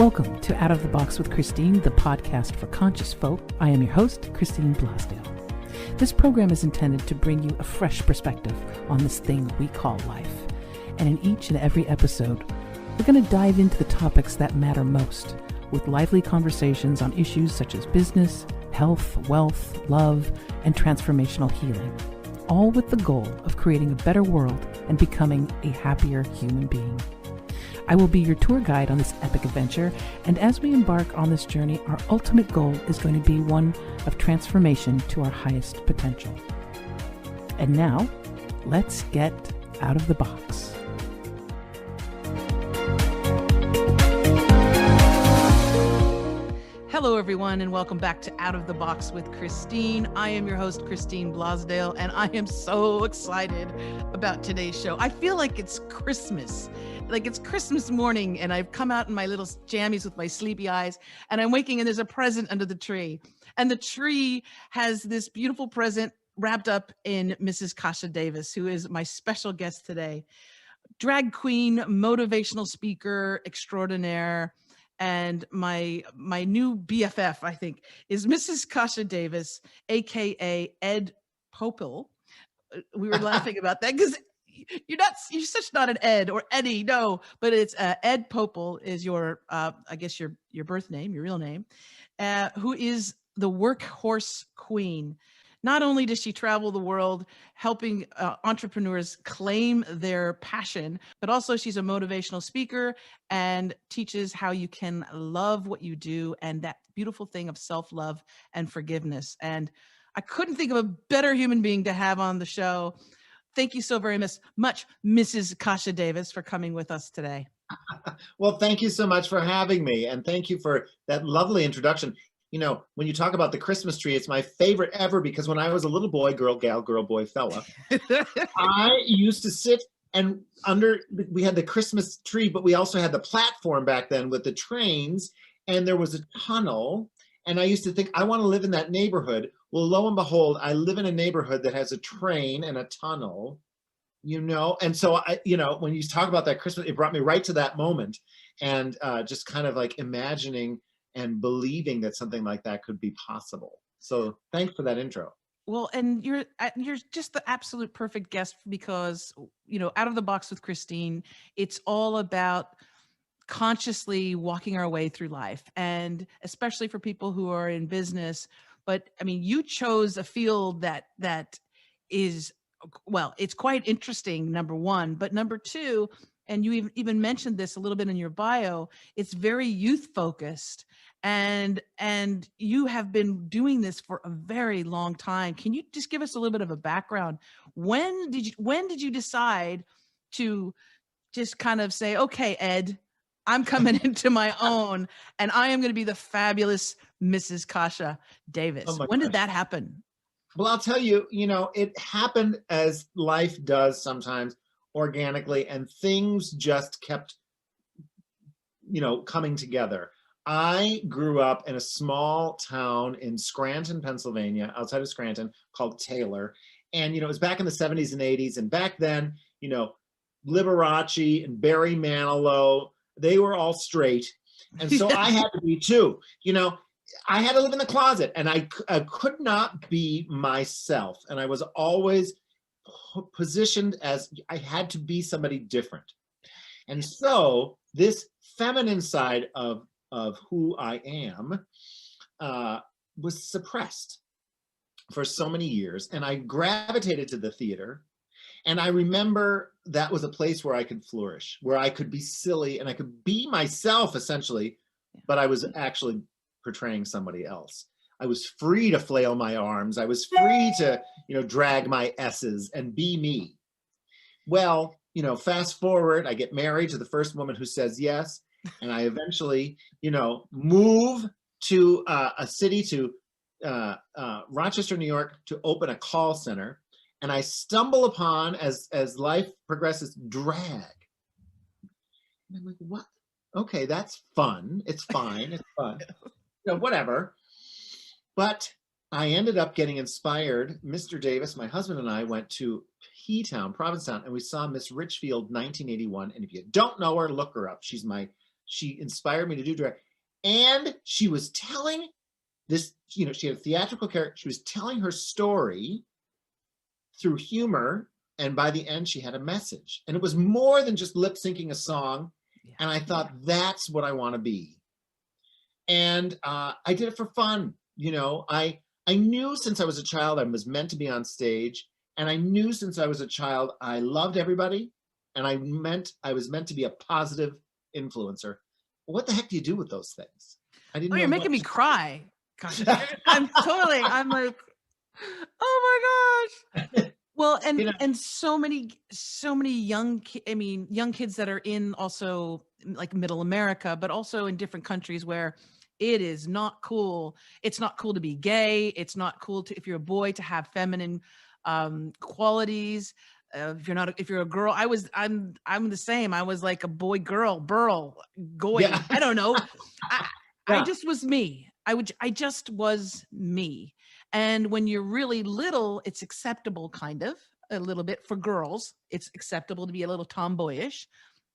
Welcome to Out of the Box with Christine, the podcast for conscious folk. I am your host, Christine Blasdale. This program is intended to bring you a fresh perspective on this thing we call life. And in each and every episode, we're going to dive into the topics that matter most, with lively conversations on issues such as business, health, wealth, love, and transformational healing, all with the goal of creating a better world and becoming a happier human being. I will be your tour guide on this epic adventure, and as we embark on this journey, our ultimate goal is going to be one of transformation to our highest potential. And now, let's get out of the box. Hello, everyone, and welcome back to Out of the Box with Christine. I am your host, Christine Blasdale, and I am so excited about today's show. I feel like it's Christmas. Like it's Christmas morning and I've come out in my little jammies with my sleepy eyes and I'm waking and there's a present under the tree. And the tree has this beautiful present wrapped up in Mrs. Kasha Davis, who is my special guest today. Drag queen, motivational speaker, extraordinaire, and my new BFF, I think, is Mrs. Kasha Davis, aka Ed Popel. We were laughing about that because you're such not an Ed or Eddie, no, but it's Ed Popel is your, I guess your birth name, your real name, who is the Workhorse Queen. Not only does she travel the world helping entrepreneurs claim their passion, but also she's a motivational speaker and teaches how you can love what you do and that beautiful thing of self-love and forgiveness. And I couldn't think of a better human being to have on the show. Thank you so very much, Mrs. Kasha Davis, for coming with us today. Well, thank you so much for having me. And thank you for that lovely introduction. You know, when you talk about the Christmas tree, it's my favorite ever because when I was a little boy, girl, gal, girl, boy, fella, I used to sit and we had the Christmas tree, but we also had the platform back then with the trains and there was a tunnel. And I used to think, I want to live in that neighborhood. Well, lo and behold, I live in a neighborhood that has a train and a tunnel, you know? And so when you talk about that Christmas, it brought me right to that moment and just kind of like imagining and believing that something like that could be possible. So thanks for that intro. Well, and you're just the absolute perfect guest because, you know, Out of the Box with Christine, it's all about consciously walking our way through life, and especially for people who are in business. But I mean, you chose a field that is, well, it's quite interesting, number one, but number two, and you even mentioned this a little bit in your bio, it's very youth focused, and you have been doing this for a very long time. Can you just give us a little bit of a background? When did you decide to just kind of say, okay, Ed, I'm coming into my own and I am going to be the fabulous Mrs. Kasha Davis? Oh when did that happen? Well, I'll tell you, it happened as life does sometimes organically, and things just kept, coming together. I grew up in a small town in Scranton, Pennsylvania, outside of Scranton, called Taylor. And, it was back in the 70s and 80s. And back then, Liberace and Barry Manilow, they were all straight. And so I had to be too, I had to live in the closet and I could not be myself. And I was always positioned as I had to be somebody different. And so this feminine side of who I am was suppressed for so many years. And I gravitated to the theater. And I remember that was a place where I could flourish, where I could be silly and I could be myself essentially, but I was actually portraying somebody else. I was free to flail my arms. I was free to, drag my S's and be me. Well, fast forward, I get married to the first woman who says yes. And I eventually, move to a city, to Rochester, New York, to open a call center. And I stumble upon, as life progresses, drag. And I'm like, what? Okay, that's fun. It's fine. It's fun. Whatever. But I ended up getting inspired. Mr. Davis, my husband, and I went to P-Town, Provincetown, and we saw Miss Richfield 1981. And if you don't know her, look her up. She's my she inspired me to do drag. And she was telling this, she had a theatrical character. She was telling her story through humor. And by the end, she had a message. And it was more than just lip syncing a song. Yeah. And I thought, that's what I want to be. And I did it for fun. I knew since I was a child, I was meant to be on stage. And I knew since I was a child, I loved everybody. And I was meant to be a positive influencer. What the heck do you do with those things? I didn't know. You're making me cry. Gosh, I'm like, oh my gosh. Well, and so many young kids that are in also like middle America, but also in different countries where it is not cool. It's not cool to be gay. It's not cool if you're a boy to have feminine qualities. If you're a girl, I'm the same. I was like a boy, girl, burl, goy. Yeah. I don't know. I just was me. I just was me. And when you're really little, it's acceptable a little bit for girls. It's acceptable to be a little tomboyish.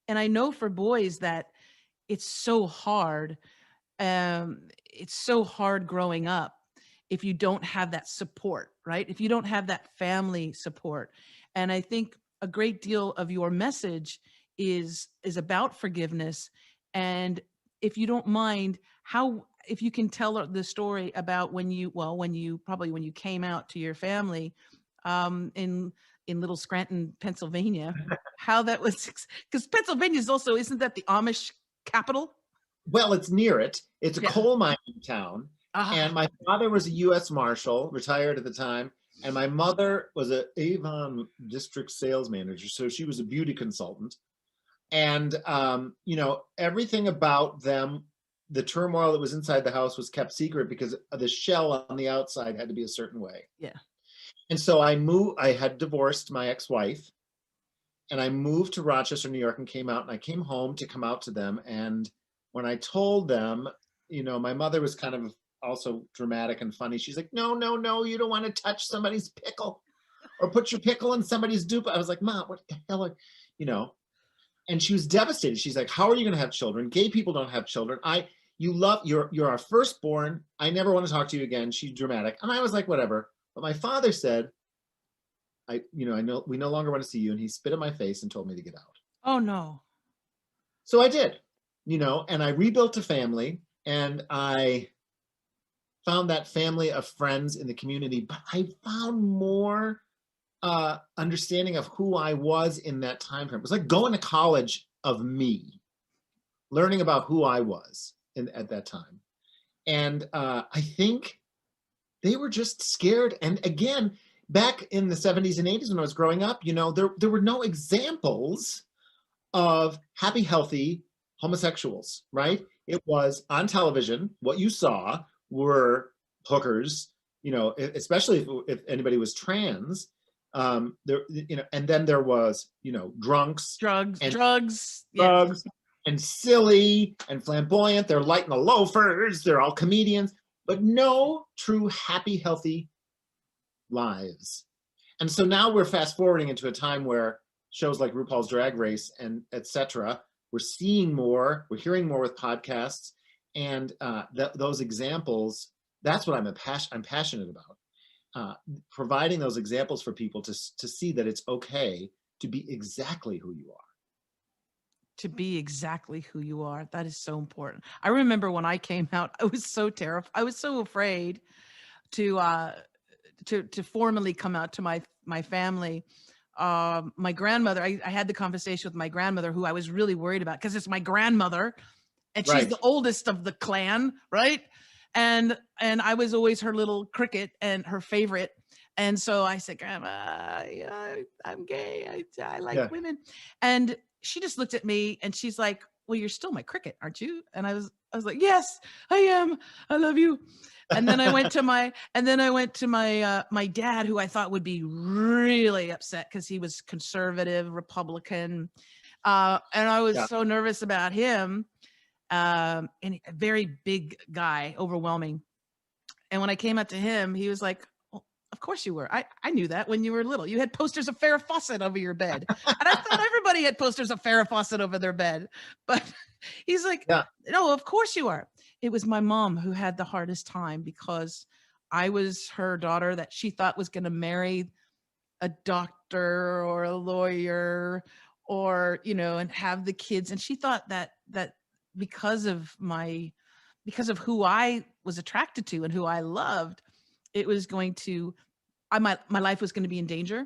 And I know for boys that it's so hard. It's so hard growing up if you don't have that support, right? If you don't have that family support. And I think a great deal of your message is about forgiveness. And if you don't mind, if you can tell the story about when you came out to your family in Little Scranton, Pennsylvania, how that was, because Pennsylvania is also, isn't that the Amish capital? Well, it's near it. It's a coal mining town. And my father was a U.S. Marshal, retired at the time. And my mother was an Avon district sales manager. So she was a beauty consultant. And, everything about them, the turmoil that was inside the house was kept secret because the shell on the outside had to be a certain way. Yeah. And so I had divorced my ex-wife and I moved to Rochester, New York, and came out, and I came home to come out to them. And when I told them, my mother was kind of also dramatic and funny. She's like, no, you don't want to touch somebody's pickle or put your pickle in somebody's dupe. I was like, Mom, what the hell and she was devastated. She's like, how are you going to have children? Gay people don't have children. You're our firstborn. I never want to talk to you again. She's dramatic. And I was like, whatever. But my father said, I know we no longer want to see you. And he spit in my face and told me to get out. Oh no. So I did, and I rebuilt a family, and I found that family of friends in the community, but I found more understanding of who I was in that time frame. It was like going to college of me, learning about who I was at that time. And I think they were just scared. And again, back in the 70s and 80s when I was growing up, there were no examples of happy, healthy homosexuals, right? It was on television. What you saw were hookers, especially if anybody was trans. And then there was, drugs, and silly and flamboyant. They're light in the loafers. They're all comedians, but no true happy, healthy lives. And so now we're fast forwarding into a time where shows like RuPaul's Drag Race and etc. We're seeing more, we're hearing more with podcasts, and those examples. That's what I'm passionate about. Providing those examples for people to see that it's okay to be exactly who you are. To be exactly who you are. That is so important. I remember when I came out, I was so terrified. I was so afraid to formally come out to my family. My grandmother, I had the conversation with my grandmother, who I was really worried about because it's my grandmother and she's the oldest of the clan, right? And I was always her little cricket and her favorite. And so I said, Grandma, I'm gay. I like women. And she just looked at me and she's like, well, you're still my cricket, aren't you? And I was like, yes, I am. I love you. And then I went to my dad, who I thought would be really upset because he was conservative Republican. And I was so nervous about him. And a very big guy, overwhelming. And when I came up to him, he was like, well, of course you were. I knew that when you were little. You had posters of Farrah Fawcett over your bed. And I thought everybody had posters of Farrah Fawcett over their bed. But He's like, Yeah. no, of course you are. It was my mom who had the hardest time because I was her daughter that she thought was going to marry a doctor or a lawyer, or, and have the kids. And she thought that because of who I was attracted to and who I loved, it was going to, my life was going to be in danger.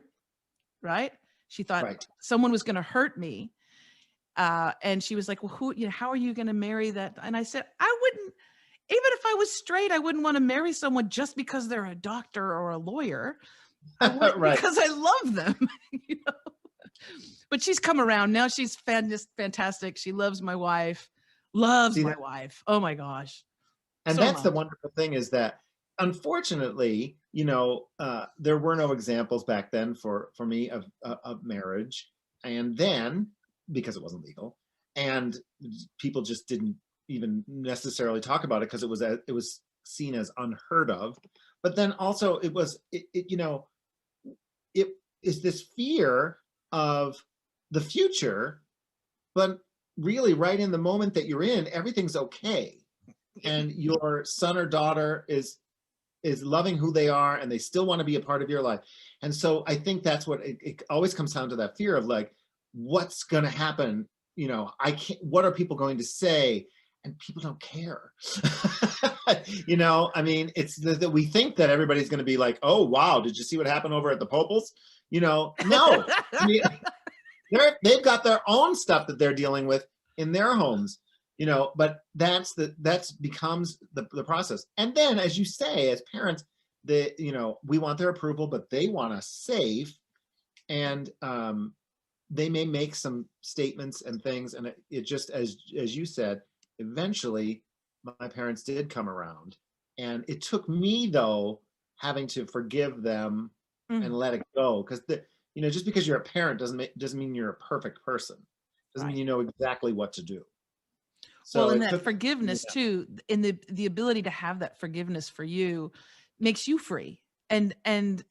Right. She thought Right. someone was going to hurt me. And she was like, well, how are you going to marry that? And I said, I wouldn't, even if I was straight, I wouldn't want to marry someone just because they're a doctor or a lawyer. I would Right. because I love them. you know? But she's come around now. She's fantastic. She loves my wife, loves See my that, wife. Oh my gosh. and So that's the much. wonderful thing is that, unfortunately, there were no examples back then for me of marriage, and then because it wasn't legal, and people just didn't even necessarily talk about it because it was seen as unheard of. But then also it is this fear of the future, but really right in the moment that you're in, everything's okay. And your son or daughter is loving who they are, and they still want to be a part of your life. And so I think that's what it always comes down to, that fear of like, what's going to happen? I can't, what are people going to say? And people don't care. I mean, it's that we think that everybody's going to be like, oh, wow, did you see what happened over at the Popals? No. I mean, they've got their own stuff that they're dealing with in their homes, but that's becomes the process. And then, as you say, as parents, we want their approval, but they want us safe. And they may make some statements and things, and it just, as you said, eventually my parents did come around. And it took me, though, having to forgive them and let it go, because just because you're a parent doesn't mean you're a perfect person. Doesn't mean Right. you know exactly what to do. Well, So and it that took, forgiveness too, in the ability to have that forgiveness for you makes you free, and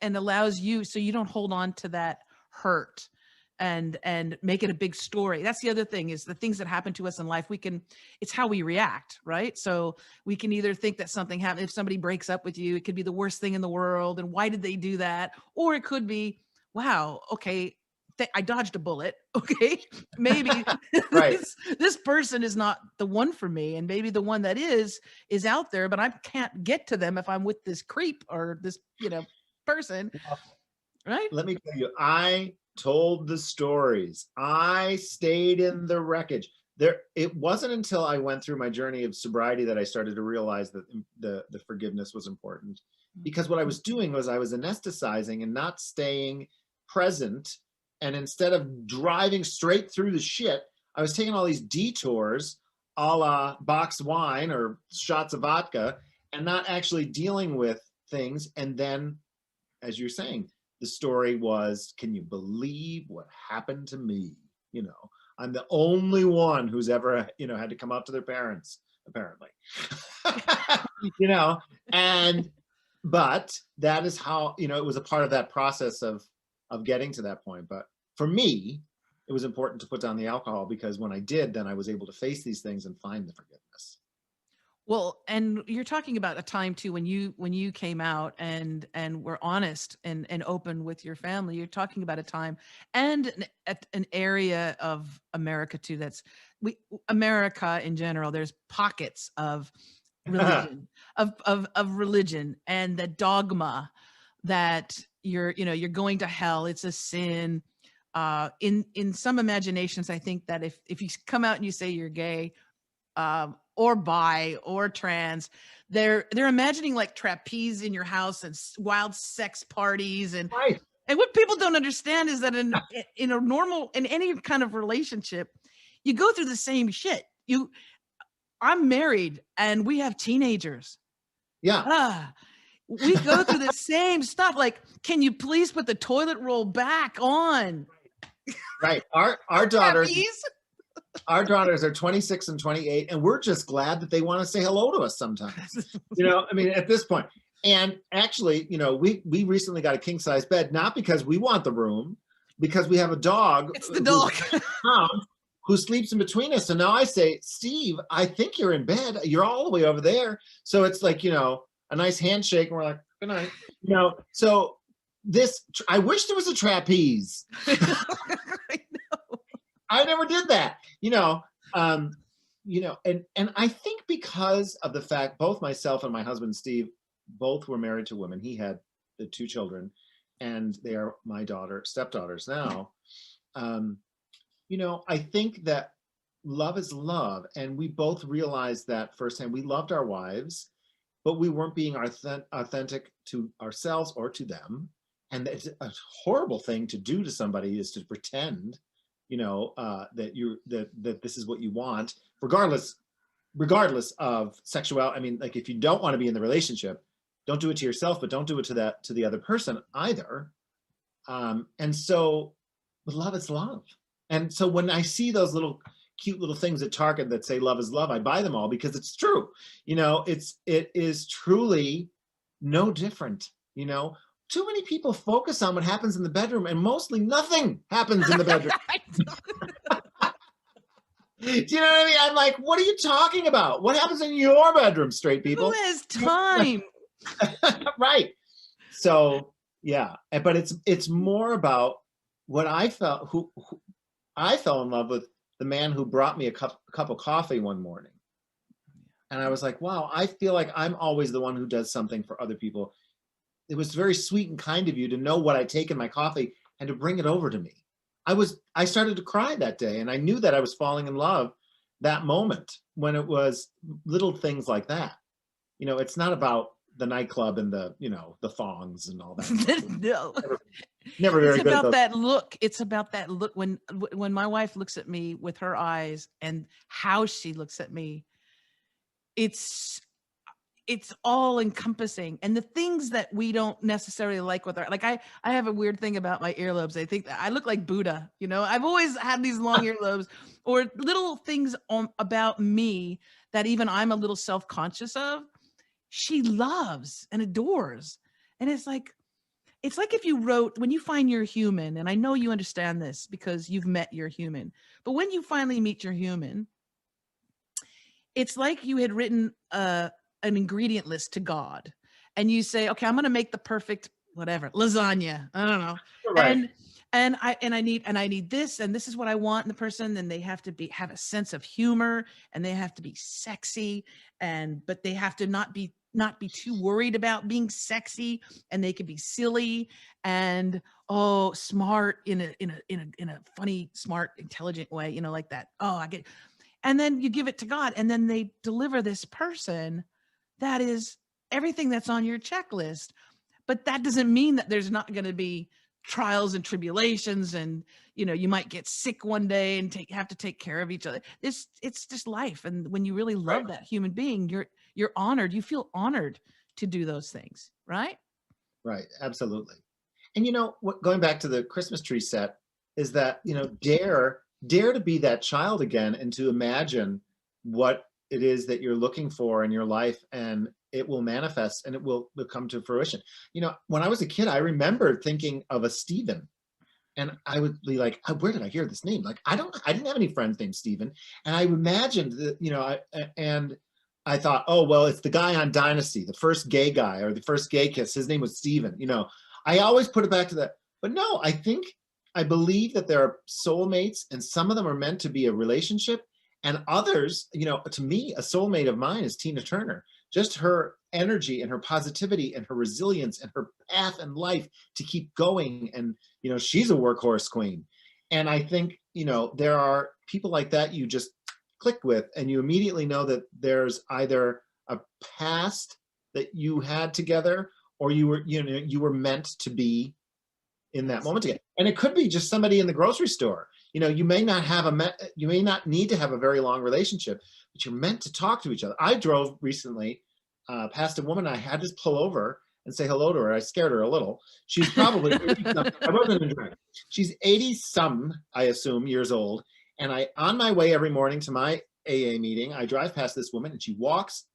allows you, so you don't hold on to that hurt and make it a big story. That's the other thing, is the things that happen to us in life, it's how we react, right? So we can either think that something happened, if somebody breaks up with you, it could be the worst thing in the world, and why did they do that? Or it could be, wow, okay, I dodged a bullet. Okay, maybe right. this person is not the one for me, and maybe the one that is out there, but I can't get to them if I'm with this creep or this person, right? Let me tell you, I told the stories. I stayed in the wreckage. It wasn't until I went through my journey of sobriety that I started to realize that the forgiveness was important. Because what I was doing was I was anesthetizing and not staying present. And instead of driving straight through the shit, I was taking all these detours, a la box wine or shots of vodka, and not actually dealing with things. And then, as you're saying, the story was, can you believe what happened to me? I'm the only one who's ever, had to come out to their parents, apparently. And, but that is how, it was a part of that process of getting to that point. But for me, it was important to put down the alcohol, because when I did, then I was able to face these things and find the forgiveness. Well, and you're talking about a time too when you came out and were honest and open with your family. You're talking about a time and an area of America too America in general. There's pockets of religion of religion, and the dogma that you're going to hell. It's a sin. In some imaginations, I think that if you come out and you say you're gay, or bi or trans, they're imagining like trapeze in your house and wild sex parties, and Right. and what people don't understand is that in any kind of relationship, you go through the same shit. I'm married and we have teenagers. Yeah. We go through the same stuff. Like, can you please put the toilet roll back on? Right. Our daughters. Our daughters are 26 and 28, and we're just glad that they want to say hello to us sometimes. I mean, at this point. And actually, we recently got a king size bed, not because we want the room, because we have a dog. It's the dog. who sleeps in between us. So now I say, Steve, I think you're in bed. You're all the way over there. So it's like, a nice handshake. And we're like, good night. So I wish there was a trapeze. I know. I never did that, and I think because of the fact both myself and my husband, Steve, both were married to women. He had the 2 children, and they are my stepdaughters now. I think that love is love. And we both realized that firsthand. We loved our wives, but we weren't being authentic to ourselves or to them. And it's a horrible thing to do to somebody, is to pretend, that this is what you want, regardless of sexuality. I mean, like, if you don't want to be in the relationship, don't do it to yourself, but don't do it to the other person either. And so, but love is love. And so when I see those cute little things at Target that say love is love, I buy them all, because it's true. It is truly no different. Too many people focus on what happens in the bedroom, and mostly nothing happens in the bedroom. Do you know what I mean? I'm like, what are you talking about? What happens in your bedroom, straight people? Who has time? Right. So yeah, but it's more about what I felt. Who I fell in love with, the man who brought me a cup of coffee one morning, and I was like, wow, I feel like I'm always the one who does something for other people. It was very sweet and kind of you to know what I take in my coffee and to bring it over to me. I started to cry that day, and I knew that I was falling in love that moment, when it was little things like that. It's not about the nightclub and the thongs and all that. No. Never very good. It's about that look. It's about that look. When my wife looks at me with her eyes, and how she looks at me, it's all encompassing. And the things that we don't necessarily like with our, like, I have a weird thing about my earlobes. I think that I look like Buddha. I've always had these long earlobes, or little things about me that even I'm a little self-conscious of. She loves and adores. And it's like if you wrote, when you find your human, and I know you understand this because you've met your human, but when you finally meet your human, it's like you had written an ingredient list to God, and you say, okay, I'm going to make the perfect whatever lasagna. I don't know. Right. And I need this, and this is what I want in the person. And they have to have a sense of humor, and they have to be sexy, but they have to not be too worried about being sexy, and they can be silly and smart in a funny, smart, intelligent way, like that. Oh, I get it. And then you give it to God, and then they deliver this person that is everything that's on your checklist. But that doesn't mean that there's not going to be trials and tribulations, and you might get sick one day and have to take care of each other. It's just life. And when you really love that human being, you're honored. You feel honored to do those things, right? Right. Absolutely. And going back to the Christmas tree set, is that dare to be that child again, and to imagine what it is that you're looking for in your life, and it will manifest, and it will come to fruition. When I was a kid, I remember thinking of a Stephen, and I would be like, where did I hear this name? Like, I didn't have any friends named Stephen. And I imagined that, and I thought, oh, well, it's the guy on Dynasty, the first gay guy, or the first gay kiss. His name was Stephen. I always put it back to that. But no, I believe that there are soulmates, and some of them are meant to be a relationship, and others, to me, a soulmate of mine is Tina Turner. Just her energy and her positivity and her resilience and her path in life to keep going. And, she's a workhorse queen. And I think, there are people like that you just click with, and you immediately know that there's either a past that you had together, or you were meant to be in that moment together. And it could be just somebody in the grocery store. You may not need to have a very long relationship, but you're meant to talk to each other. I drove recently past a woman. I had to pull over and say hello to her. I scared her a little. She's probably, I wasn't enjoying. She's 80-some, I assume, years old. And on my way every morning to my AA meeting, I drive past this woman, and she walks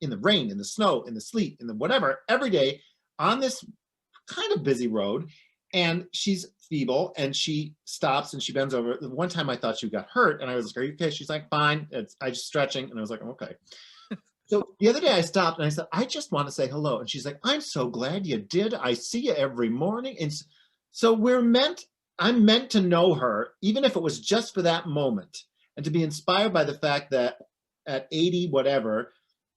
in the rain, in the snow, in the sleet, in the whatever, every day on this kind of busy road. And she's feeble, and she stops and she bends over. The one time I thought she got hurt, and I was like, "Are you okay?" She's like, "Fine." I just stretching, and I was like, "Okay." So the other day I stopped and I said, "I just want to say hello," and she's like, "I'm so glad you did. I see you every morning." And so I'm meant to know her, even if it was just for that moment, and to be inspired by the fact that at 80, whatever,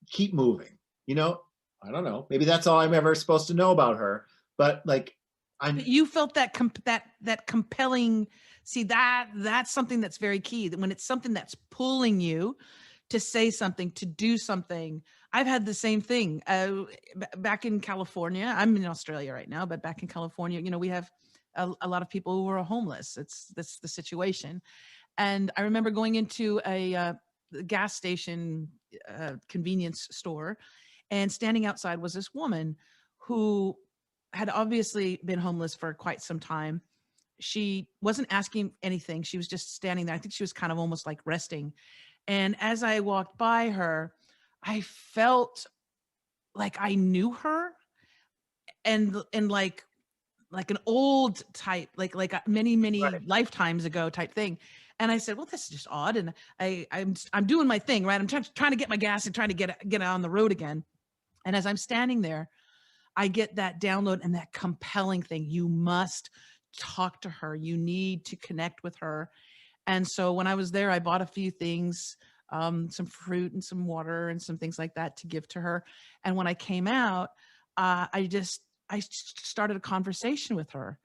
keep moving. You know, I don't know. Maybe that's all I'm ever supposed to know about her. But like, But you felt that that compelling. See, that's something that's very key. That when it's something that's pulling you to say something, to do something. I've had the same thing. Back in California, I'm in Australia right now, but back in California, you know, we have a lot of people who are homeless. That's the situation. And I remember going into a gas station convenience store, and standing outside was this woman who had obviously been homeless for quite some time. She wasn't asking anything. She was just standing there. I think she was kind of almost like resting. And as I walked by her, I felt like I knew her, and like an old type, like many right, lifetimes ago type thing. And I said, well, this is just odd. And I'm doing my thing, right? I'm trying to get my gas and trying to get on the road again. And as I'm standing there, I get that download and that compelling thing. You must talk to her. You need to connect with her. And so when I was there, I bought a few things, some fruit and some water and some things like that to give to her. And when I came out, I started a conversation with her.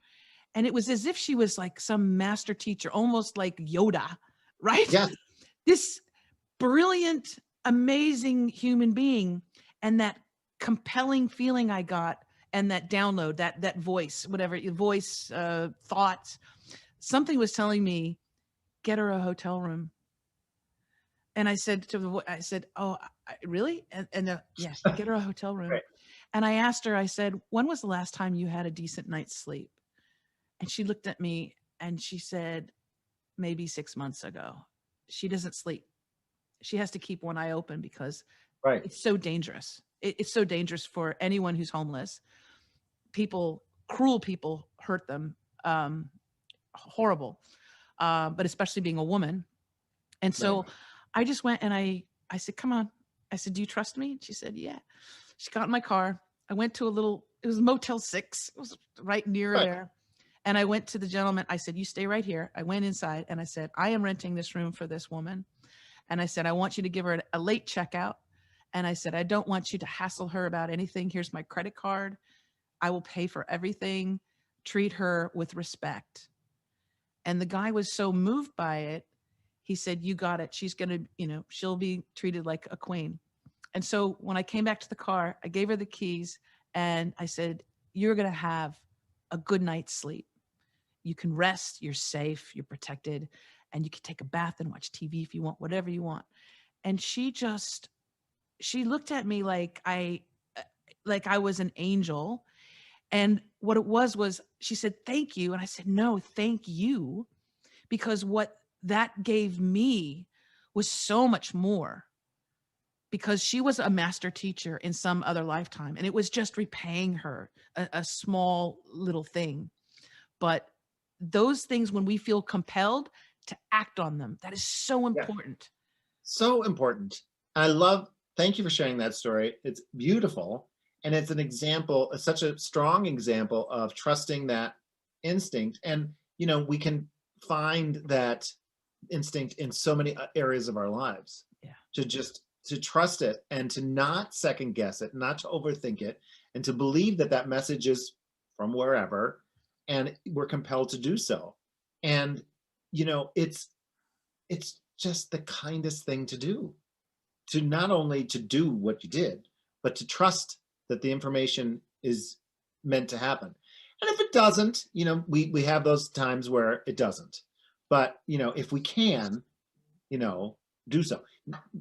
And it was as if she was like some master teacher, almost like Yoda, right? yes, This brilliant, amazing human being. And that compelling feeling I got, and that download, that voice, whatever your voice, thoughts, something was telling me, get her a hotel room. And I said to the, I said, oh, really? And yeah, get her a hotel room. right, And I asked her, I said, when was the last time you had a decent night's sleep? And she looked at me and she said, maybe 6 months ago. She doesn't sleep. She has to keep one eye open because right, it's so dangerous. It's so dangerous for anyone who's homeless. People, cruel people hurt them. Horrible. But especially being a woman. And right. so I just went and I said, come on. I said, do you trust me? She said, yeah. She got in my car. I went to it was Motel 6. It was right near Right. there. And I went to the gentleman. I said, you stay right here. I went inside and I said, I am renting this room for this woman. And I said, I want you to give her a late checkout. And I said, I don't want you to hassle her about anything. Here's my credit card. I will pay for everything. Treat her with respect. And the guy was so moved by it. He said, you got it. She's going to, she'll be treated like a queen. And so when I came back to the car, I gave her the keys and I said, you're going to have a good night's sleep. You can rest, you're safe, you're protected, and you can take a bath and watch TV if you want, whatever you want. And she looked at me like I was an angel. And what it was she said, thank you. And I said, no, thank you. Because what that gave me was so much more, because she was a master teacher in some other lifetime. And it was just repaying her a small little thing. But those things, when we feel compelled to act on them, that is so Yeah, important. so important. Thank you for sharing that story. It's beautiful. And it's an example, such a strong example of trusting that instinct. And, we can find that instinct in so many areas of our lives. Yeah. To trust it and to not second guess it, not to overthink it, and to believe that that message is from wherever, and we're compelled to do so. And, it's just the kindest thing to do, to not only to do what you did, but to trust that the information is meant to happen. And if it doesn't, we have those times where it doesn't. But, if we can, do so.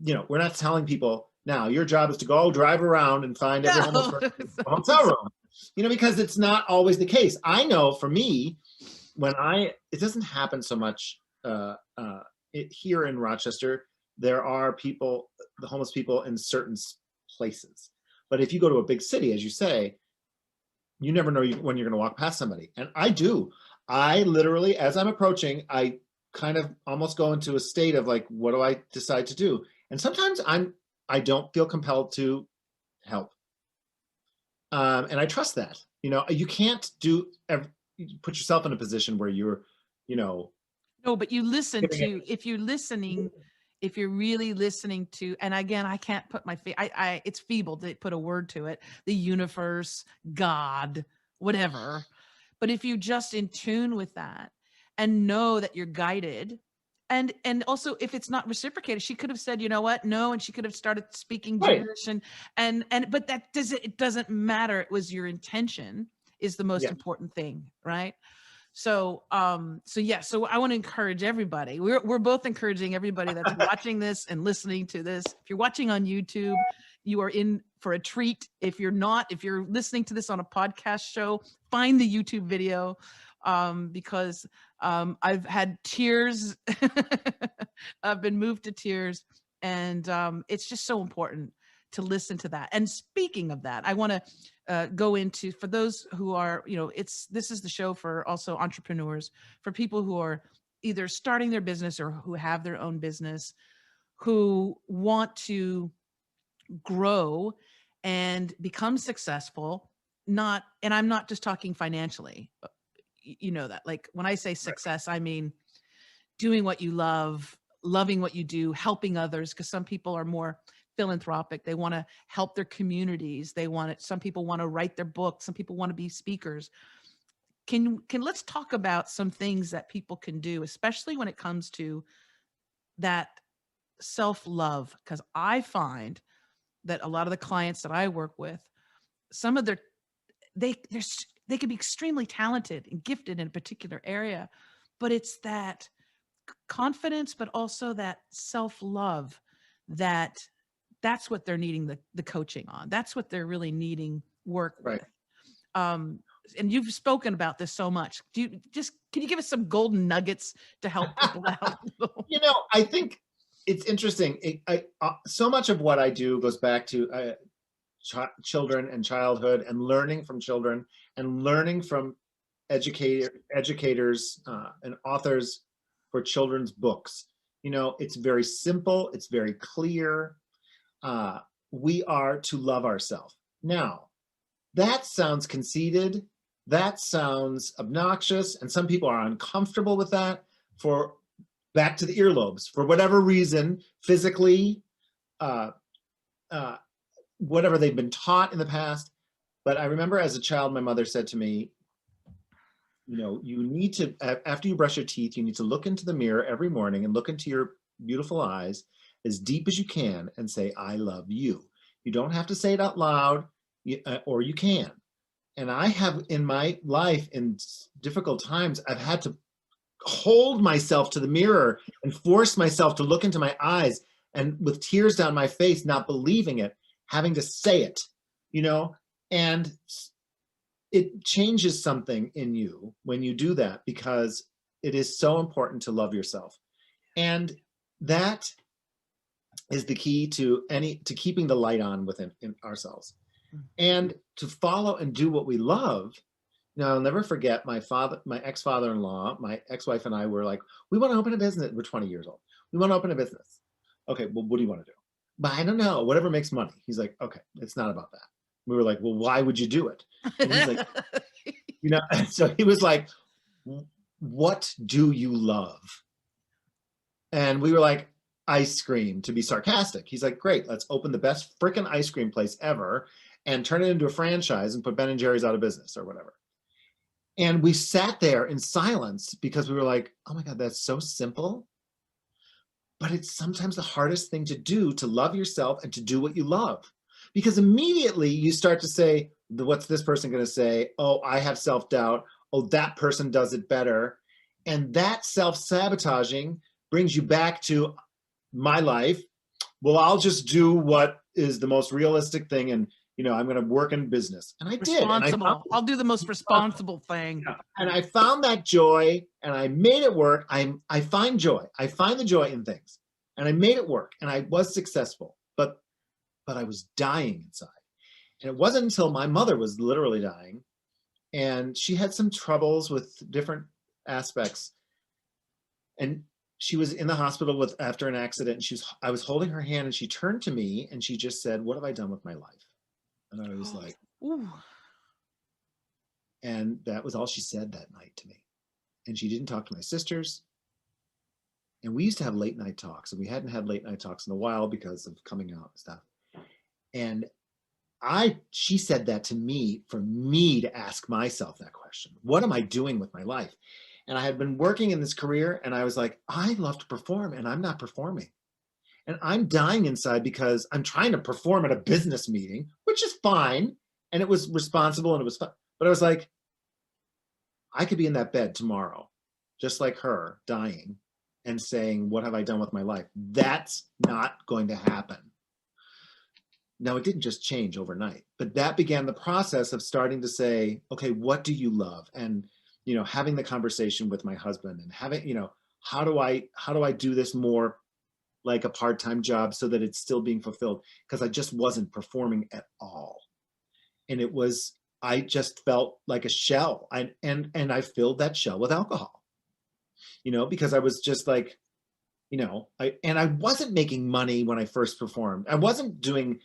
We're not telling people now your job is to go drive around and find every homeless No. person a hotel room, because it's not always the case. I know for me, it doesn't happen so much here in Rochester. There are the homeless people in certain places. But if you go to a big city, as you say, you never know when you're going to walk past somebody. And I do. I literally, as I'm approaching, I kind of almost go into a state of like, what do I decide to do? And sometimes I don't feel compelled to help. And I trust that. You know, you can't put yourself in a position where you're, you know, No, but you listen giving it. to, if you're listening, if you're really listening to, and again, I can't put my it's feeble to put a word to it, the universe, God, whatever. But if you just in tune with that and know that you're guided, and also if it's not reciprocated, she could have said, you know what, no, and she could have started speaking Right. gibberish, and but that doesn't, it doesn't matter. It was your intention is the most Yeah. important thing, right? So yeah, so I want to encourage everybody. We're both encouraging everybody that's watching this and listening to this. If you're watching on YouTube, you are in for a treat. If you're not, if you're listening to this on a podcast show, find the YouTube video, because I've had tears. I've been moved to tears, and it's just so important to listen to that. And speaking of that, I want to go into, for those who are, you know, this is the show for also entrepreneurs, for people who are either starting their business or who have their own business, who want to grow and become successful. Not, and I'm not just talking financially, you know, that like when I say success, I mean doing what you love, loving what you do, helping others, because some people are more philanthropic. They want to help their communities. They want it. Some people want to write their books. Some people want to be speakers. Let's talk about some things that people can do, especially when it comes to that self-love, because I find that a lot of the clients that I work with, some of they can be extremely talented and gifted in a particular area, but it's that confidence, but also that self-love, that's what they're needing the coaching on. That's what they're really needing work Right. with. And you've spoken about this so much. Can you give us some golden nuggets to help people out? You know, I think it's interesting. So much of what I do goes back to children and childhood, and learning from children, and learning from educators and authors for children's books. You know, it's very simple. It's very clear. We are to love ourselves. Now, that sounds conceited. That sounds obnoxious. And some people are uncomfortable with that, for back to the earlobes, for whatever reason, physically, whatever they've been taught in the past. But I remember as a child, my mother said to me, you know, you need to, after you brush your teeth, you need to look into the mirror every morning and look into your beautiful eyes as deep as you can and say, I love you. You don't have to say it out loud, or you can. And I have in my life, in difficult times, I've had to hold myself to the mirror and force myself to look into my eyes, and with tears down my face, not believing it, having to say it, you know, and it changes something in you when you do that, because it is so important to love yourself. And that is the key to keeping the light on within ourselves, and to follow and do what we love. Now, I'll never forget my ex-father-in-law, my ex-wife and I were like, we want to open a business. We're 20 years old. We want to open a business. Okay, well, what do you want to do? But I don't know, whatever makes money. He's like, okay, it's not about that. We were like, well, why would you do it? And he's like, you know, so he was like, what do you love? And we were like, ice cream, to be sarcastic. He's like, great, let's open the best freaking ice cream place ever and turn it into a franchise and put Ben and Jerry's out of business or whatever. And we sat there in silence, because we were like, oh my God, that's so simple. But it's sometimes the hardest thing to do, to love yourself and to do what you love. Because immediately you start to say, what's this person going to say? Oh, I have self-doubt. Oh, that person does it better. And that self-sabotaging brings you back to my life. Well, I'll just do what is the most realistic thing, and you know, I'm going to work in business. And I did. Responsible. I'll do the most responsible thing. Yeah. And I found that joy, and I made it work. I find joy. I find the joy in things, and I made it work, and I was successful. But I was dying inside. And it wasn't until my mother was literally dying, and she had some troubles with different aspects. And she was in the hospital after an accident, and I was holding her hand, and she turned to me and she just said, "What have I done with my life?" And I was like, Ooh. and that was all she said that night to me. And she didn't talk to my sisters. And we used to have late night talks, and we hadn't had late night talks in a while because of coming out and stuff. And she said that to me for me to ask myself that question. What am I doing with my life? And I had been working in this career, and I was like, I love to perform, and I'm not performing. And I'm dying inside because I'm trying to perform at a business meeting, which is fine. And it was responsible and it was fun. But I was like, I could be in that bed tomorrow, just like her, dying and saying, what have I done with my life? That's not going to happen. Now, it didn't just change overnight, but that began the process of starting to say, okay, what do you love? And, having the conversation with my husband and having, how do I do this more like a part-time job so that it's still being fulfilled? Because I just wasn't performing at all. And I just felt like a shell. And I filled that shell with alcohol, because I was just like, I wasn't making money when I first performed. I wasn't doing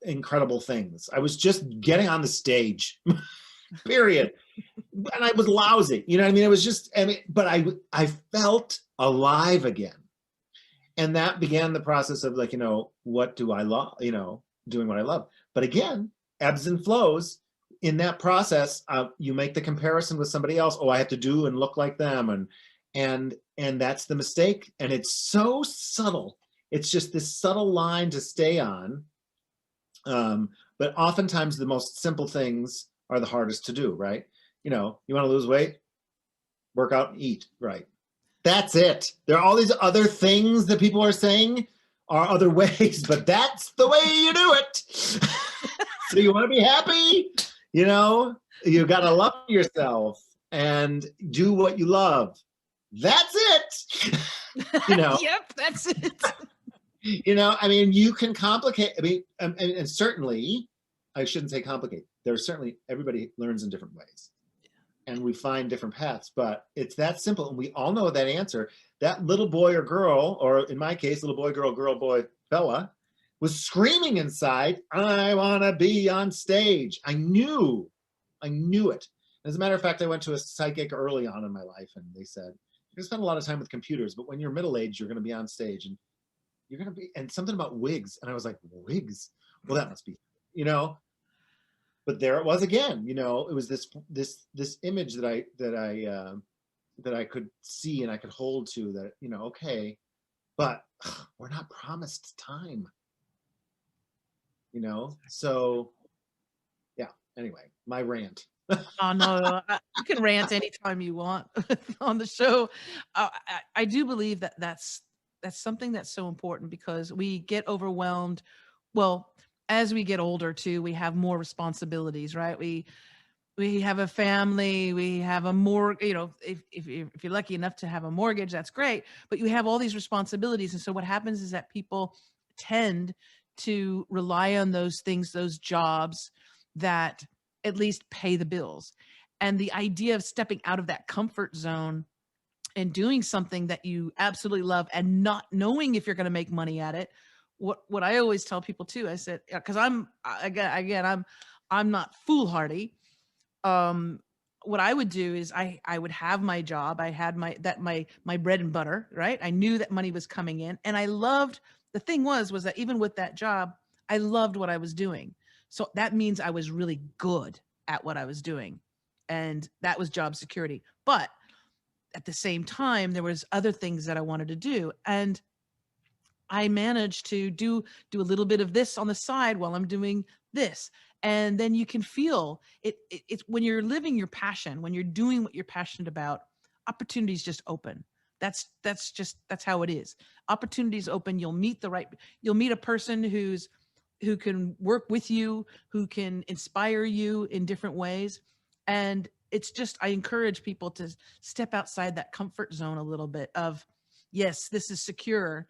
incredible things. I was just getting on the stage, period. And I was lousy, you know what I mean? It was just, but I felt alive again. And that began the process of like, what do I love, doing what I love. But again, ebbs and flows. In that process, you make the comparison with somebody else. Oh, I have to do and look like them. And that's the mistake. And it's so subtle. It's just this subtle line to stay on. But oftentimes the most simple things are the hardest to do, right? You want to lose weight, work out and eat, right? That's it. There are all these other things that people are saying are other ways, but that's the way you do it. So you want to be happy, you got to love yourself and do what you love. That's it. Yep, that's it. You can complicate. And certainly, I shouldn't say complicate. There's certainly, everybody learns in different ways. And we find different paths, but it's that simple. And we all know that answer. That little boy or girl, or in my case, little boy, girl, boy, fella, was screaming inside, I want to be on stage. I knew it. As a matter of fact, I went to a psychic early on in my life, and they said, you're going to spend a lot of time with computers, but when you're middle-aged, you're going to be on stage, and you're going to be, and something about wigs. And I was like, wigs? Well, that must be, but there it was again, it was this image that I could see and I could hold to, that, okay, but we're not promised time, so yeah, anyway, my rant. Oh, no, you can rant anytime you want on the show. I do believe that that's something that's so important, because we get overwhelmed. Well, as we get older too, we have more responsibilities, right? We have a family, we have a if you're lucky enough to have a mortgage, that's great, but you have all these responsibilities. And so what happens is that people tend to rely on those things, those jobs that at least pay the bills. And the idea of stepping out of that comfort zone and doing something that you absolutely love and not knowing if you're going to make money at it. What I always tell people too, I said, because I'm not foolhardy. What I would do is I would have my job. I had my bread and butter, right? I knew that money was coming in, and I loved, the thing was that even with that job, I loved what I was doing. So that means I was really good at what I was doing. And that was job security. But at the same time, there was other things that I wanted to do. And I managed to do a little bit of this on the side while I'm doing this. And then you can feel it. It's when you're living your passion, when you're doing what you're passionate about, opportunities just open. That's how it is. Opportunities open. You'll meet a person who can work with you, who can inspire you in different ways. And it's just, I encourage people to step outside that comfort zone a little bit of, yes, this is secure,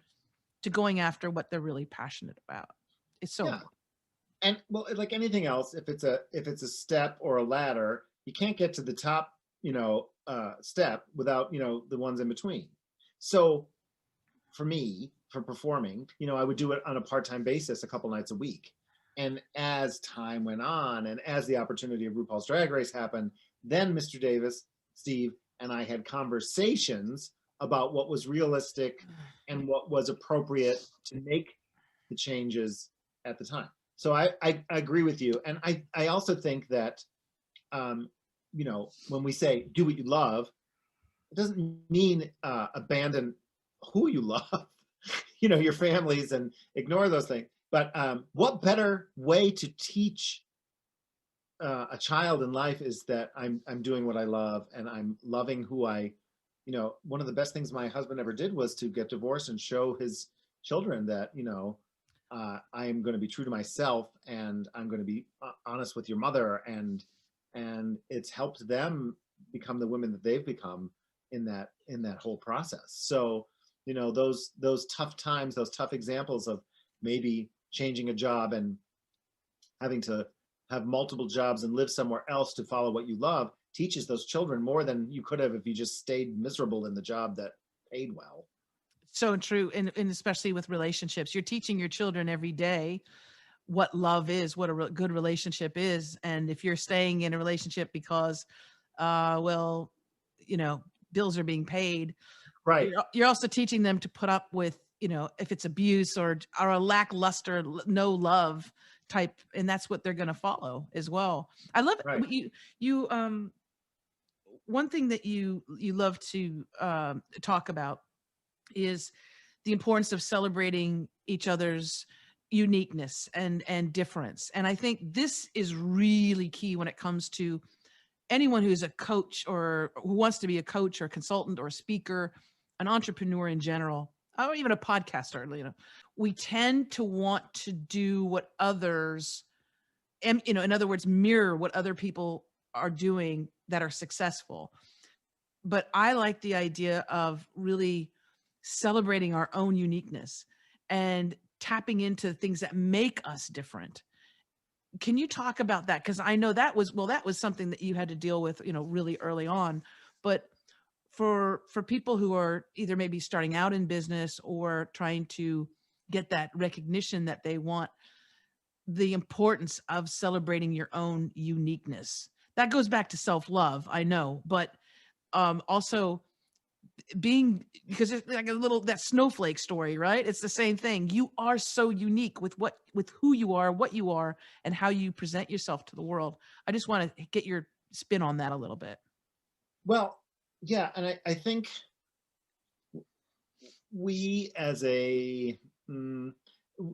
to going after what they're really passionate about. It's so important. And well, like anything else, if it's a step or a ladder, you can't get to the top, step without, the ones in between. So for me, for performing, I would do it on a part-time basis a couple nights a week. And as time went on, and as the opportunity of RuPaul's Drag Race happened, then Mr. Davis, Steve, and I had conversations about what was realistic and what was appropriate to make the changes at the time. So I agree with you. And I also think that, when we say do what you love, it doesn't mean abandon who you love, your families, and ignore those things. But what better way to teach a child in life is that I'm doing what I love, and I'm loving who one of the best things my husband ever did was to get divorced and show his children that, I am going to be true to myself, and I'm going to be honest with your mother, and it's helped them become the women that they've become in that whole process. So, those tough times, those tough examples of maybe changing a job and having to have multiple jobs and live somewhere else to follow what you love teaches those children more than you could have if you just stayed miserable in the job that paid well. So true. And especially with relationships, you're teaching your children every day what love is, what a good relationship is. And if you're staying in a relationship because, well, bills are being paid, right? You're also teaching them to put up with, if it's abuse or a lackluster, no love type, and that's what they're going to follow as well. I love it. Right. You one thing that you love to talk about is the importance of celebrating each other's uniqueness and difference. And I think this is really key when it comes to anyone who's a coach or who wants to be a coach or consultant or speaker, an entrepreneur in general, or even a podcaster. We tend to want to do what others, and in other words, mirror what other people are doing that are successful. But I like the idea of really celebrating our own uniqueness and tapping into things that make us different. Can you talk about that? Because I know that was something that you had to deal with, really early on. But for people who are either maybe starting out in business or trying to get that recognition that they want, the importance of celebrating your own uniqueness. That goes back to self-love, I know, but also being, because it's like a little, that snowflake story, right? It's the same thing. You are so unique with who you are, what you are, and how you present yourself to the world. I just want to get your spin on that a little bit. Well, yeah. And I think we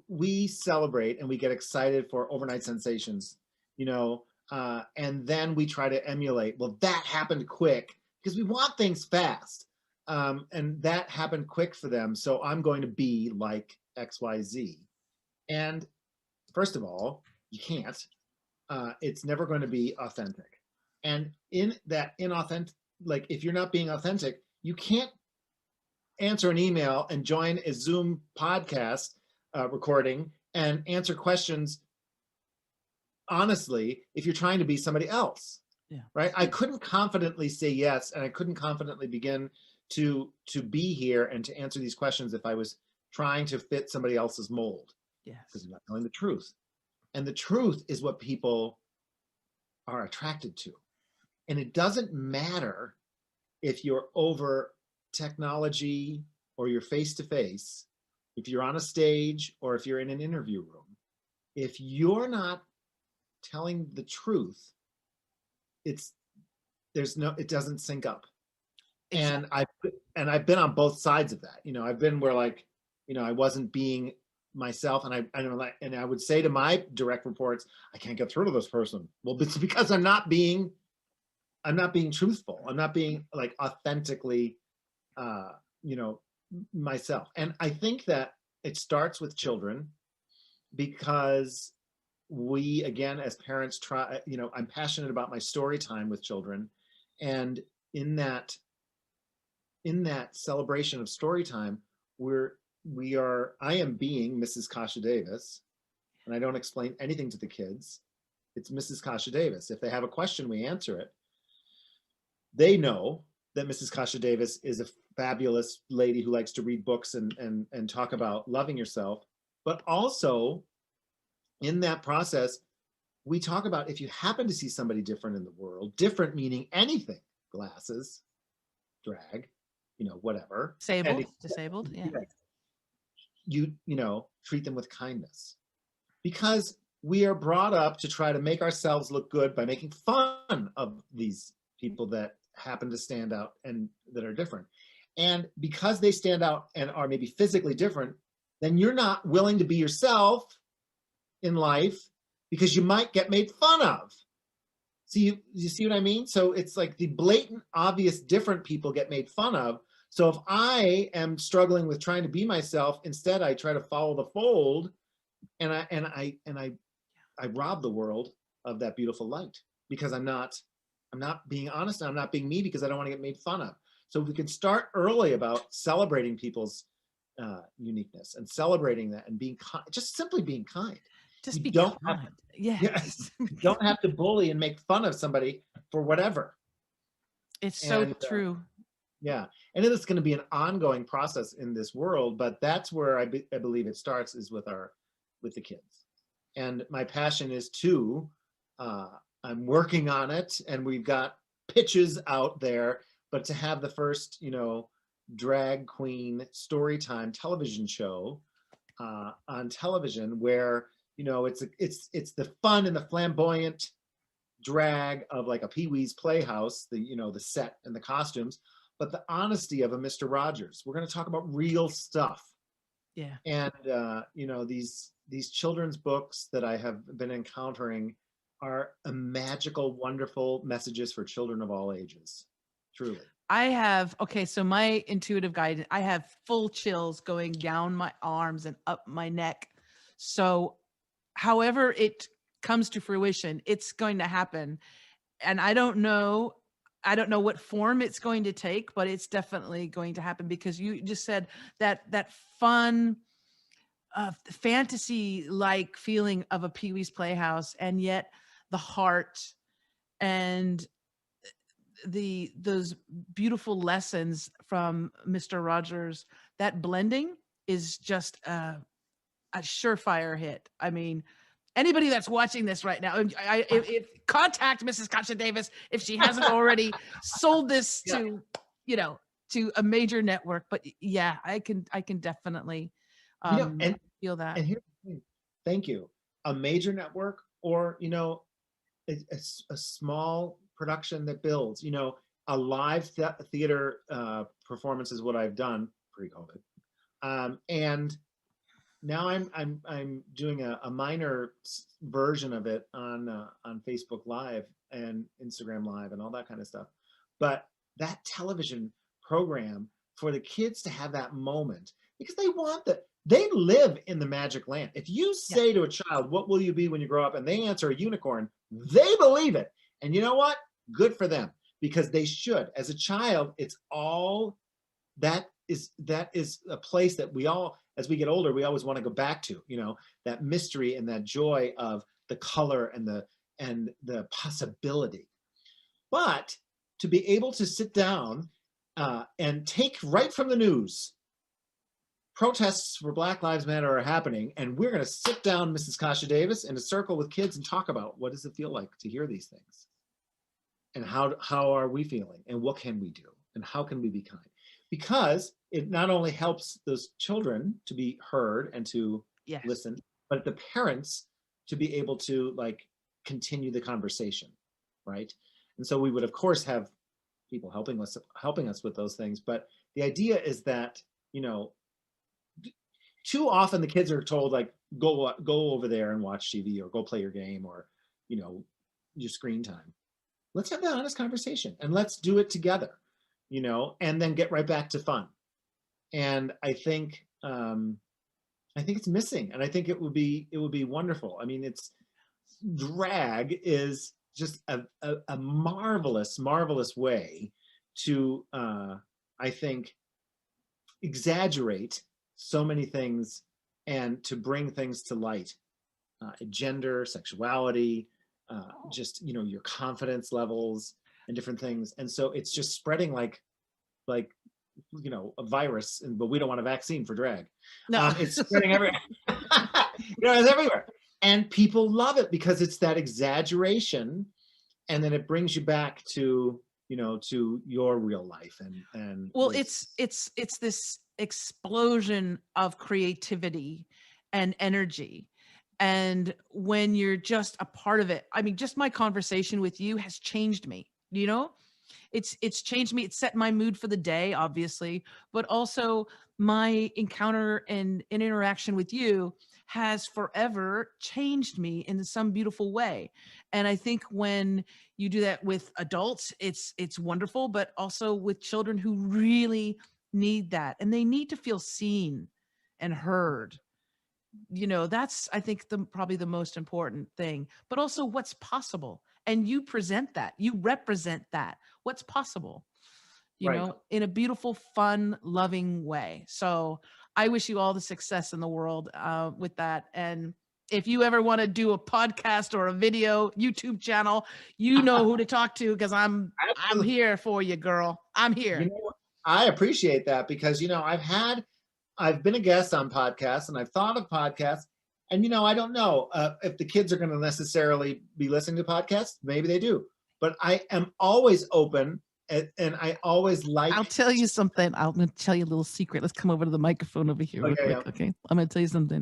we celebrate and we get excited for overnight sensations, and then we try to emulate. Well, that happened quick because we want things fast. And that happened quick for them. So I'm going to be like XYZ. And first of all, you can't. It's never going to be authentic. And in that inauthentic, like if you're not being authentic, you can't answer an email and join a Zoom podcast recording and answer questions honestly if you're trying to be somebody else. Yeah. Right. I couldn't confidently say yes, and I couldn't confidently begin to be here and to answer these questions if I was trying to fit somebody else's mold. Yes. Because I'm not telling the truth. And the truth is what people are attracted to. And it doesn't matter if you're over technology or you're face to face, if you're on a stage or if you're in an interview room. If you're not telling the truth, it doesn't sync up. Exactly. And I've been on both sides of that. I've been where I wasn't being myself, and I would say to my direct reports, I can't get through to this person. Well, it's because I'm not being truthful. I'm not being like authentically, myself. And I think that it starts with children because we, again, as parents try, I'm passionate about my story time with children. And in that celebration of story time, I am being Mrs. Kasha Davis, and I don't explain anything to the kids. It's Mrs. Kasha Davis. If they have a question, we answer it. they know that Mrs. Kasha Davis is a fabulous lady who likes to read books and talk about loving yourself. But also in that process, we talk about if you happen to see somebody different in the world, different meaning anything, glasses, drag, whatever. And Disabled. Yeah. you treat them with kindness, because we are brought up to try to make ourselves look good by making fun of these people that happen to stand out and that are different. And because they stand out and are maybe physically different, then you're not willing to be yourself in life because you might get made fun of. So you see what I mean? So it's like the blatant, obvious different people get made fun of. So if I am struggling with trying to be myself, instead I try to follow the fold, and I rob the world of that beautiful light, because I'm not being honest, and I'm not being me, because I don't want to get made fun of. So we can start early about celebrating people's uniqueness and celebrating that and being kind, just simply being kind. Just You be don't kind. have, Yeah. yes, you don't have to bully and make fun of somebody for whatever. It's so And true. yeah, and it's going to be an ongoing process in this world, but that's where I believe it starts, is with the kids. And my passion is to, I'm working on it, and we've got pitches out there, but to have the first, drag queen storytime television show on television, where it's the fun and the flamboyant drag of like a Pee-wee's Playhouse, the set and the costumes, but the honesty of a Mr. Rogers. We're going to talk about real stuff. Yeah. And these children's books that I have been encountering are a magical, wonderful messages for children of all ages. Truly. So my intuitive guidance, I have full chills going down my arms and up my neck. So however it comes to fruition, it's going to happen. And I don't know what form it's going to take, but it's definitely going to happen, because you just said that fun, fantasy like feeling of a Pee-wee's Playhouse, and yet the heart and those beautiful lessons from Mr. Rogers, that blending is just a surefire hit. I mean, anybody that's watching this right now, if contact Mrs. Kasha Davis if she hasn't already sold this to, to a major network. But yeah, I can definitely feel that. And here's the thing. Thank you. A major network, or a small production that builds. A live theater performance is what I've done pre-COVID, and now I'm doing a minor version of it on Facebook Live and Instagram Live and all that kind of stuff. But that television program, for the kids to have that moment, because they live in the magic land. If you say to a child, "What will you be when you grow up?" and they answer a unicorn, they believe it. And you know what? Good for them, because they should. As a child, it's all that is a place that we all, as we get older, we always want to go back to, that mystery and that joy of the color and the possibility. But to be able to sit down and take right from the news, protests for Black Lives Matter are happening, and we're going to sit down, Mrs. Kasha Davis, in a circle with kids and talk about, what does it feel like to hear these things? And how are we feeling? And what can we do? And how can we be kind? Because it not only helps those children to be heard and to listen, but the parents to be able to continue the conversation, right? And so we would, of course, have people helping us with those things. But the idea is that, too often the kids are told, go over there and watch TV, or go play your game, or, your screen time. Let's have that honest conversation, and let's do it together, and then get right back to fun. And I think it's missing, and I think it would be wonderful. I mean, drag is just a marvelous way to, I think, exaggerate so many things and to bring things to light, gender, sexuality, just, your confidence levels, and different things. And so it's just spreading like a virus, but we don't want a vaccine for drag. No. It's spreading everywhere. It's everywhere. And people love it because it's that exaggeration, and then it brings you back to to your real life. And well, it's this explosion of creativity and energy. And when you're just a part of it, I mean, just my conversation with you has changed me, it's changed me. It set my mood for the day, obviously, but also my encounter and interaction with you has forever changed me in some beautiful way. And I think when you do that with adults, it's wonderful, but also with children who really need that, and they need to feel seen and heard. That's, I think, probably the most important thing, but also what's possible. And you present that, you represent that, what's possible, right. in a beautiful, fun, loving way. So I wish you all the success in the world with that. And if you ever want to do a podcast or a video YouTube channel, you know who to talk to, because I'm here for you, girl. I'm here. I appreciate that, because I've been a guest on podcasts, and I've thought of podcasts, and I don't know if the kids are going to necessarily be listening to podcasts. Maybe they do, but I am always open, and I always like. I'll tell you something. I'm going to tell you a little secret. Let's come over to the microphone over here real quick. Yeah. Okay, I'm going to tell you something.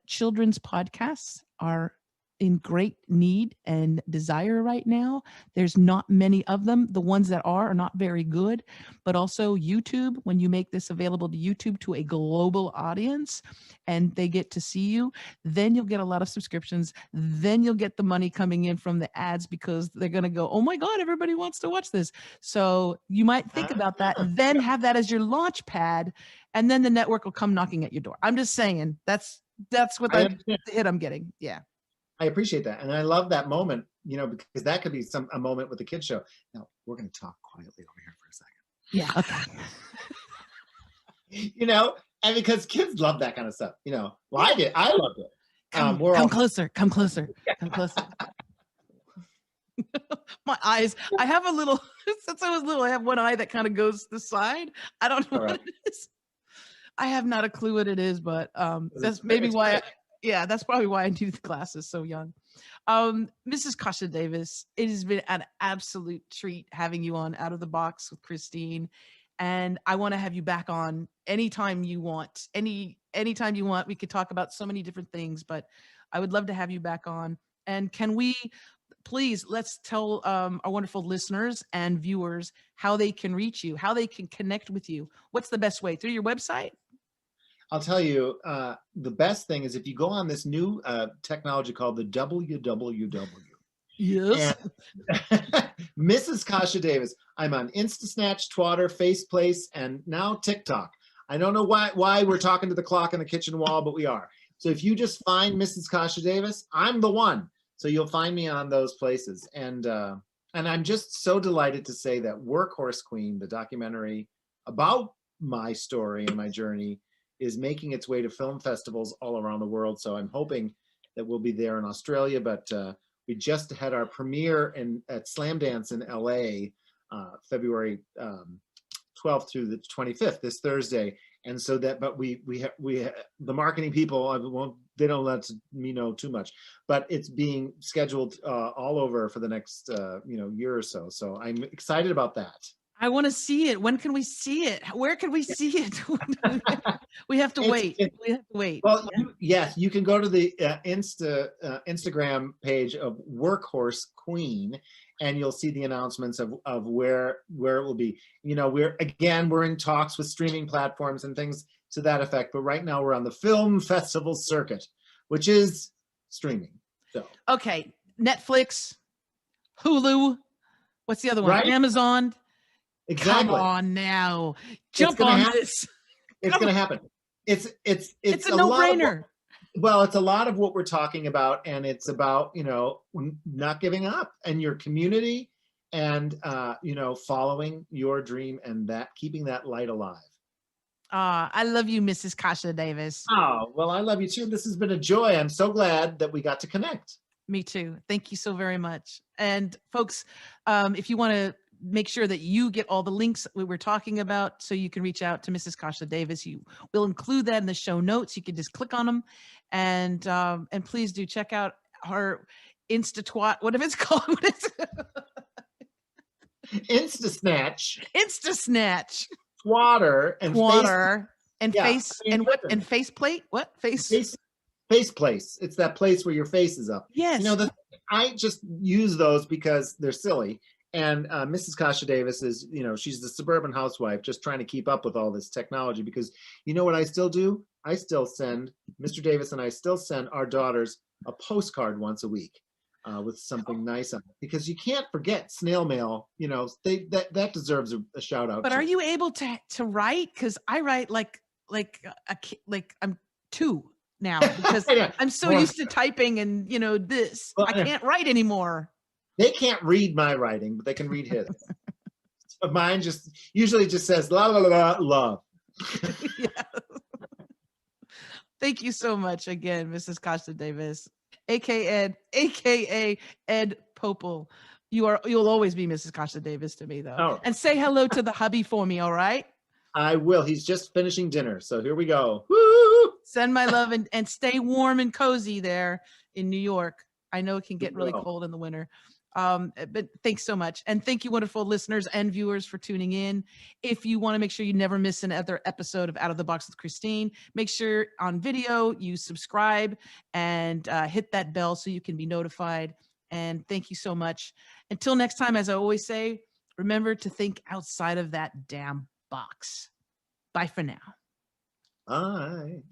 Children's podcasts are in great need and desire right now. There's not many of them. The ones that are not very good. But also YouTube, when you make this available to YouTube to a global audience and they get to see you, then you'll get a lot of subscriptions. Then you'll get the money coming in from the ads, because they're going to go, oh my God, everybody wants to watch this. So you might think about that, then have that as your launch pad, and then the network will come knocking at your door. I'm just saying, that's what the hit I'm getting. Yeah. I appreciate that. And I love that moment, because that could be a moment with the kids show. Now, we're going to talk quietly over here for a second. Yeah. Okay. And because kids love that kind of stuff, well, I did. I loved it. Come closer. Come closer. My eyes, I have a little, since I was little, I have one eye that kind of goes to the side. I don't know what it is. I have not a clue what it is, but that's maybe why that's probably why I need the glasses so young. Mrs. Kasha Davis, it has been an absolute treat having you on Out of the Box with Christine. And I want to have you back on anytime you want. Anytime you want. We could talk about so many different things, but I would love to have you back on. And can we please, let's tell our wonderful listeners and viewers how they can reach you, how they can connect with you. What's the best way? Through your website? I'll tell you, the best thing is if you go on this new technology called the www. Yes. Mrs. Kasha Davis. I'm on InstaSnatch, Twitter, Faceplace, and now TikTok. I don't know why we're talking to the clock on the kitchen wall, but we are. So if you just find Mrs. Kasha Davis, I'm the one. So you'll find me on those places. And I'm just so delighted to say that Workhorse Queen, the documentary about my story and my journey, is making its way to film festivals all around the world. So I'm hoping that we'll be there in Australia, but we just had our premiere at Slam Dance in LA, February 12th through the 25th, this Thursday. And so but we the marketing people, they don't let me know too much, but it's being scheduled all over for the next year or so. So I'm excited about that. I want to see it. When can we see it? Where can we see it? We have to wait. We have to wait. Well, yes, you can go to the Instagram page of Workhorse Queen, and you'll see the announcements of where it will be. We're in talks with streaming platforms and things to that effect. But right now we're on the film festival circuit, which is streaming. So okay, Netflix, Hulu. What's the other one? Right? Amazon. Exactly. Come on now, jump on this. It's going to happen. It's a no-brainer. Well, it's a lot of what we're talking about, and it's about not giving up, and your community, and following your dream, and keeping that light alive. I love you, Mrs. Kasha Davis. Oh, well, I love you too. This has been a joy. I'm so glad that we got to connect. Me too. Thank you so very much. And folks, if you want to make sure that you get all the links we were talking about so you can reach out to Mrs. Kasha Davis, we'll include that in the show notes. You can just click on them, and please do check out her Insta-twat, whatever it's called. What is it? Insta-snatch, Insta-snatch. Twatter, and Twatter. And Yeah, face, I mean, and what? listen. And faceplate? What? Face place. It's that place where your face is up. Yes. I just use those because they're silly. And Mrs. Kasha Davis is, she's the suburban housewife just trying to keep up with all this technology, because you know what I still do? I still send, Mr. Davis and I still send our daughters a postcard once a week with something nice on it, because you can't forget snail mail. That deserves a shout out. But are you able to write? Because I write like I'm 2 now, because I'm so used to typing and this. Well, I can't write anymore. They can't read my writing, but they can read his. So mine usually just says la la la la love. Yeah. Thank you so much again, Mrs. Kasha Davis, aka Ed Popel. You'll always be Mrs. Kasha Davis to me, though. Oh. And say hello to the hubby for me, all right? I will. He's just finishing dinner, so here we go. Woo! Send my love and stay warm and cozy there in New York. I know it can get really cold in the winter. But thanks so much. And thank you, wonderful listeners and viewers, for tuning in. If you want to make sure you never miss another episode of Out of the Box with Christine, make sure on video you subscribe and hit that bell so you can be notified. And thank you so much. Until next time, as I always say, remember to think outside of that damn box. Bye for now. Bye.